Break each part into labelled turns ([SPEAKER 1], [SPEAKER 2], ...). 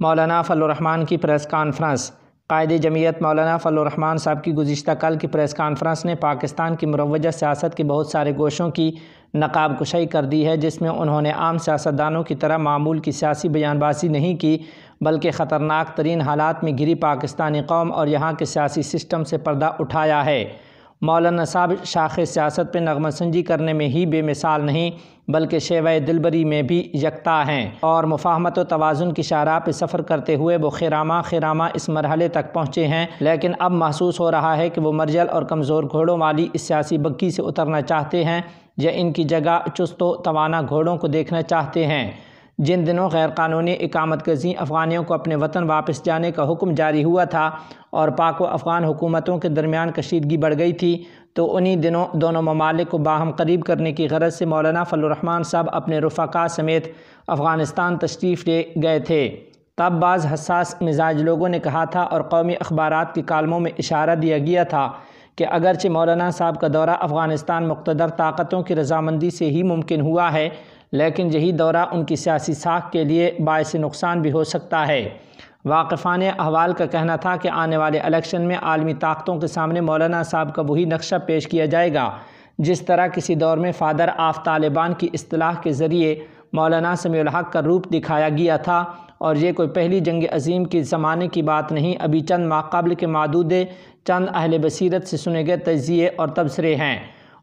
[SPEAKER 1] مولانا فضل الرحمان کی press conference. قائد جمعیت مولانا فضل الرحمان صاحب کی گزشتہ کل کی پریس کانفرنس نے پاکستان کی مروجہ سیاست کے بہت سارے گوشوں کی نقاب کشائی کر دی ہے، جس میں انہوں نے عام سیاستدانوں کی طرح معمول کی سیاسی بیان بازی نہیں کی، بلکہ خطرناک ترین حالات میں گھری پاکستانی قوم اور یہاں کے سیاسی سسٹم سے پردہ اٹھایا ہے۔ مولانا صاحب شاخ سیاست پہ نغمہ سنجی کرنے میں ہی بے مثال نہیں، بلکہ شیوہ دلبری میں بھی یکتا ہیں، اور مفاہمت و توازن کی شاہراہ پہ سفر کرتے ہوئے وہ خیرامہ اس مرحلے تک پہنچے ہیں۔ لیکن اب محسوس ہو رہا ہے کہ وہ مرجل اور کمزور گھوڑوں والی اس سیاسی بگھی سے اترنا چاہتے ہیں، یا ان کی جگہ چست و توانا گھوڑوں کو دیکھنا چاہتے ہیں۔ جن دنوں غیر قانونی اقامت گزین افغانیوں کو اپنے وطن واپس جانے کا حکم جاری ہوا تھا اور پاک و افغان حکومتوں کے درمیان کشیدگی بڑھ گئی تھی، تو انہی دنوں دونوں ممالک کو باہم قریب کرنے کی غرض سے مولانا فضل الرحمان صاحب اپنے رفقا سمیت افغانستان تشریف لے گئے تھے۔ تب بعض حساس مزاج لوگوں نے کہا تھا اور قومی اخبارات کی کالموں میں اشارہ دیا گیا تھا کہ اگرچہ مولانا صاحب کا دورہ افغانستان مقتدر طاقتوں کی رضامندی سے ہی ممکن ہوا ہے، لیکن یہی دورہ ان کی سیاسی ساکھ کے لیے باعث نقصان بھی ہو سکتا ہے۔ واقفان احوال کا کہنا تھا کہ آنے والے الیکشن میں عالمی طاقتوں کے سامنے مولانا صاحب کا وہی نقشہ پیش کیا جائے گا جس طرح کسی دور میں فادر آف طالبان کی اصطلاح کے ذریعے مولانا سمیع الحق کا روپ دکھایا گیا تھا، اور یہ کوئی پہلی جنگ عظیم کے زمانے کی بات نہیں، ابھی چند ماہ قبل کے معدود چند اہل بصیرت سے سنے گئے تجزیے اور تبصرے ہیں،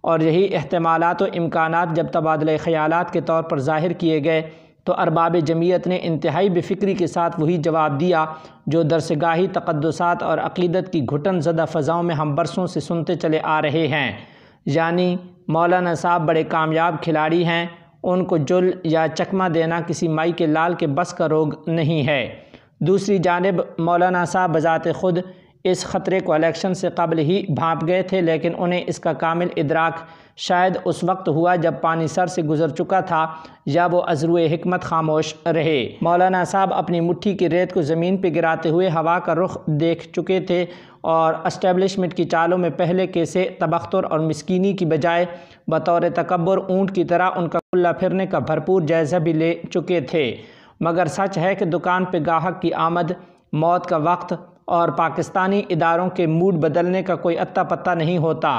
[SPEAKER 1] اور یہی احتمالات و امکانات جب تبادلہ خیالات کے طور پر ظاہر کیے گئے تو ارباب جمعیت نے انتہائی بے فکری کے ساتھ وہی جواب دیا جو درسگاہی تقدسات اور عقیدت کی گھٹن زدہ فضاؤں میں ہم برسوں سے سنتے چلے آ رہے ہیں، یعنی مولانا صاحب بڑے کامیاب کھلاڑی ہیں، ان کو جل یا چکمہ دینا کسی مائی کے لال کے بس کا روگ نہیں ہے۔ دوسری جانب مولانا صاحب بذات خود اس خطرے کو الیکشن سے قبل ہی بھانپ گئے تھے، لیکن انہیں اس کا کامل ادراک شاید اس وقت ہوا جب پانی سر سے گزر چکا تھا، یا وہ از روئے حکمت خاموش رہے۔ مولانا صاحب اپنی مٹھی کی ریت کو زمین پہ گراتے ہوئے ہوا کا رخ دیکھ چکے تھے، اور اسٹیبلشمنٹ کی چالوں میں پہلے کے سے تبختر اور مسکینی کی بجائے بطور تکبر اونٹ کی طرح ان کا کلہ پھرنے کا بھرپور جائزہ بھی لے چکے تھے۔ مگر سچ ہے کہ دکان پہ گاہک کی آمد، موت کا وقت اور پاکستانی اداروں کے موڈ بدلنے کا کوئی اتا پتہ نہیں ہوتا،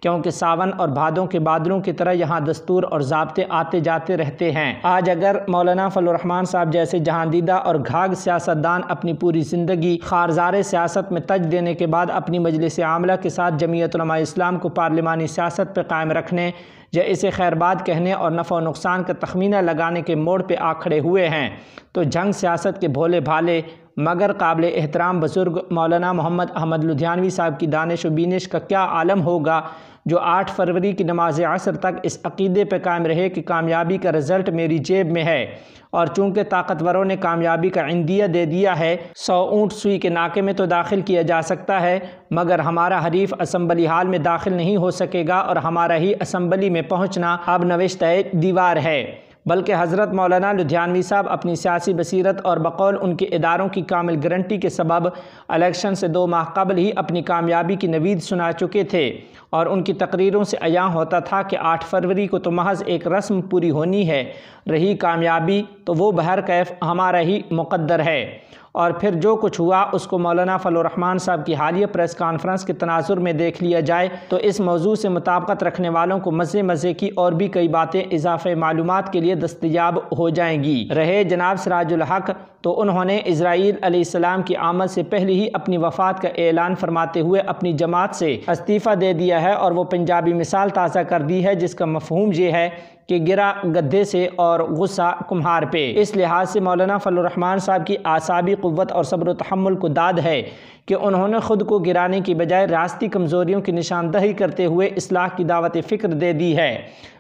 [SPEAKER 1] کیونکہ ساون اور بھادوں کے بادلوں کی طرح یہاں دستور اور ضابطے آتے جاتے رہتے ہیں۔ آج اگر مولانا فضل الرحمان صاحب جیسے جہاندیدہ اور گھاگ سیاستدان اپنی پوری زندگی خارزار سیاست میں تج دینے کے بعد اپنی مجلس عاملہ کے ساتھ جمعیت علماء اسلام کو پارلیمانی سیاست پہ قائم رکھنے یا اسے خیرباد کہنے اور نفع و نقصان کا تخمینہ لگانے کے موڑ پہ آ کھڑے ہوئے ہیں، تو جنگ سیاست کے بھولے بھالے مگر قابل احترام بزرگ مولانا محمد احمد لدھیانوی صاحب کی دانش و بینش کا کیا عالم ہوگا، جو 8 فروری کی نماز عصر تک اس عقیدے پہ قائم رہے کہ کامیابی کا رزلٹ میری جیب میں ہے، اور چونکہ طاقتوروں نے کامیابی کا عندیہ دے دیا ہے، 100 اونٹ سوئی کے ناکے میں تو داخل کیا جا سکتا ہے، مگر ہمارا حریف اسمبلی ہال میں داخل نہیں ہو سکے گا، اور ہمارا ہی اسمبلی میں پہنچنا اب نوشتہ دیوار ہے۔ بلکہ حضرت مولانا لدھیانوی صاحب اپنی سیاسی بصیرت اور بقول ان کے اداروں کی کامل گارنٹی کے سبب الیکشن سے 2 ماہ قبل ہی اپنی کامیابی کی نوید سنا چکے تھے، اور ان کی تقریروں سے عیاں ہوتا تھا کہ 8 فروری کو تو محض ایک رسم پوری ہونی ہے، رہی کامیابی تو وہ بہرکیف ہمارا ہی مقدر ہے۔ اور پھر جو کچھ ہوا اس کو مولانا فضل الرحمان صاحب کی حالیہ پریس کانفرنس کے تناظر میں دیکھ لیا جائے تو اس موضوع سے مطابقت رکھنے والوں کو مزے کی اور بھی کئی باتیں اضافی معلومات کے لیے دستیاب ہو جائیں گی۔ رہے جناب سراج الحق، تو انہوں نے اسرائیل علیہ السلام کی آمد سے پہلے ہی اپنی وفات کا اعلان فرماتے ہوئے اپنی جماعت سے استعفیٰ دے دیا ہے، اور وہ پنجابی مثال تازہ کر دی ہے جس کا مفہوم یہ ہے کہ گرا گدھے سے اور غصہ کمہار پہ۔ اس لحاظ سے مولانا فضل الرحمان صاحب کی اعصابی قوت اور صبر و تحمل کو داد ہے کہ انہوں نے خود کو گرانے کی بجائے ریاستی کمزوریوں کی نشاندہی کرتے ہوئے اصلاح کی دعوت فکر دے دی ہے۔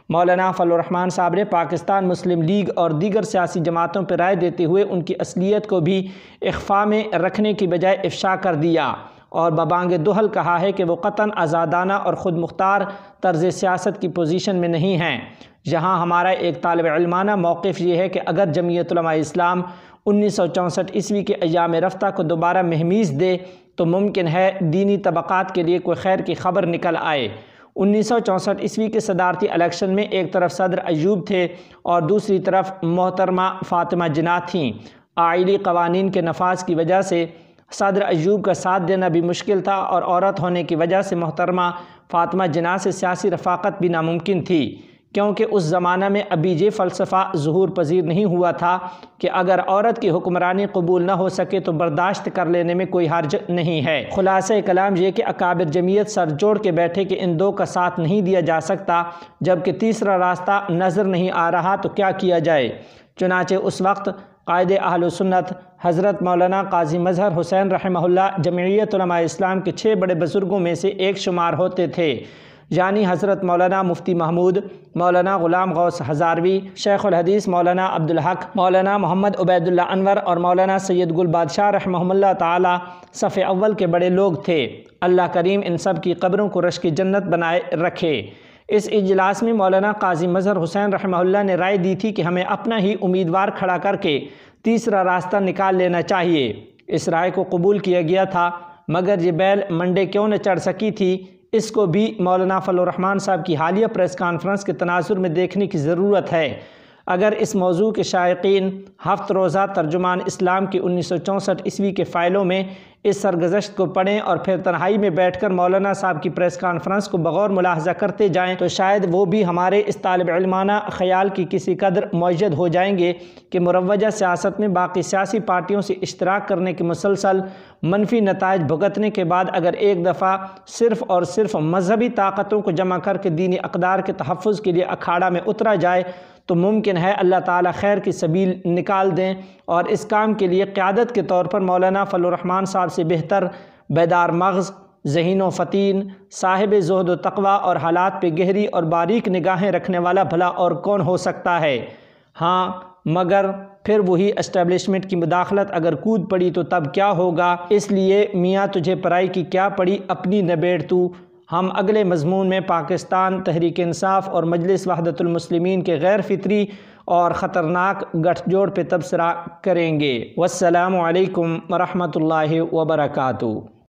[SPEAKER 1] مولانا فضل الرحمان صاحب نے پاکستان مسلم لیگ اور دیگر سیاسی جماعتوں پر رائے دیتے ہوئے ان کی اصلیت کو بھی اخفاء میں رکھنے کی بجائے افشا کر دیا، اور ببانگ دہل کہا ہے کہ وہ قطعاً آزادانہ اور خود مختار طرز سیاست کی پوزیشن میں نہیں ہیں۔ یہاں ہمارا ایک طالب علمانہ موقف یہ ہے کہ اگر جمعیت علماء اسلام 1964 عیسوی کے ایام رفتہ کو دوبارہ مہمیز دے تو ممکن ہے دینی طبقات کے لیے کوئی خیر کی خبر نکل آئے۔ 1964 عیسوی کے صدارتی الیکشن میں ایک طرف صدر ایوب تھے اور دوسری طرف محترمہ فاطمہ جناح تھیں۔ آئلی قوانین کے نفاذ کی وجہ سے صدر ایوب کا ساتھ دینا بھی مشکل تھا، اور عورت ہونے کی وجہ سے محترمہ فاطمہ جناح سے سیاسی رفاقت بھی ناممکن تھی، کیونکہ اس زمانہ میں ابھی یہ فلسفہ ظہور پذیر نہیں ہوا تھا کہ اگر عورت کی حکمرانی قبول نہ ہو سکے تو برداشت کر لینے میں کوئی حرج نہیں ہے۔ خلاصہ کلام یہ کہ اکابر جمعیت سر جوڑ کے بیٹھے کہ ان دو کا ساتھ نہیں دیا جا سکتا، جبکہ تیسرا راستہ نظر نہیں آ رہا تو کیا کیا جائے۔ چنانچہ اس وقت قائد اہل سنت حضرت مولانا قاضی مظہر حسین رحمہ اللہ جمعیت علماء اسلام کے 6 بڑے بزرگوں میں سے ایک شمار ہوتے تھے، یعنی حضرت مولانا مفتی محمود، مولانا غلام غوث ہزاروی، شیخ الحدیث مولانا عبدالحق، مولانا محمد عبید اللہ انور اور مولانا سید گل بادشاہ رحمہ اللہ تعالی صف اول کے بڑے لوگ تھے۔ اللہ کریم ان سب کی قبروں کو رشک جنت بنائے رکھے۔ اس اجلاس میں مولانا قاضی مظہر حسین رحمہ اللہ نے رائے دی تھی کہ ہمیں اپنا ہی امیدوار کھڑا کر کے تیسرا راستہ نکال لینا چاہیے۔ اس رائے کو قبول کیا گیا تھا، مگر یہ بیل منڈے کیوں نہ چڑھ سکی تھی، اس کو بھی مولانا فضل الرحمان صاحب کی حالیہ پریس کانفرنس کے تناظر میں دیکھنے کی ضرورت ہے۔ اگر اس موضوع کے شائقین ہفت روزہ ترجمان اسلام کی 1964 عیسوی کے فائلوں میں اس سرگزشت کو پڑھیں اور پھر تنہائی میں بیٹھ کر مولانا صاحب کی پریس کانفرنس کو بغور ملاحظہ کرتے جائیں تو شاید وہ بھی ہمارے اس طالب علمانہ خیال کی کسی قدر معید ہو جائیں گے کہ مروجہ سیاست میں باقی سیاسی پارٹیوں سے اشتراک کرنے کے مسلسل منفی نتائج بھگتنے کے بعد اگر ایک دفعہ صرف اور صرف مذہبی طاقتوں کو جمع کر کے دینی اقدار کے تحفظ کے لیے اکھاڑا میں اترا جائے تو ممکن ہے اللہ تعالیٰ خیر کی سبیل نکال دیں، اور اس کام کے لیے قیادت کے طور پر مولانا فضل الرحمان صاحب سے بہتر بیدار مغز، ذہین و فطین، صاحب زہد و تقوی اور حالات پہ گہری اور باریک نگاہیں رکھنے والا بھلا اور کون ہو سکتا ہے۔ ہاں، مگر پھر وہی اسٹیبلشمنٹ کی مداخلت اگر کود پڑی تو تب کیا ہوگا؟ اس لیے میاں تجھے پرائی کی کیا پڑی، اپنی نبیڑ تو۔ ہم اگلے مضمون میں پاکستان تحریک انصاف اور مجلس وحدت المسلمین کے غیر فطری اور خطرناک گٹھ جوڑ پہ تبصرہ کریں گے۔ والسلام علیکم ورحمۃ اللہ وبرکاتہ۔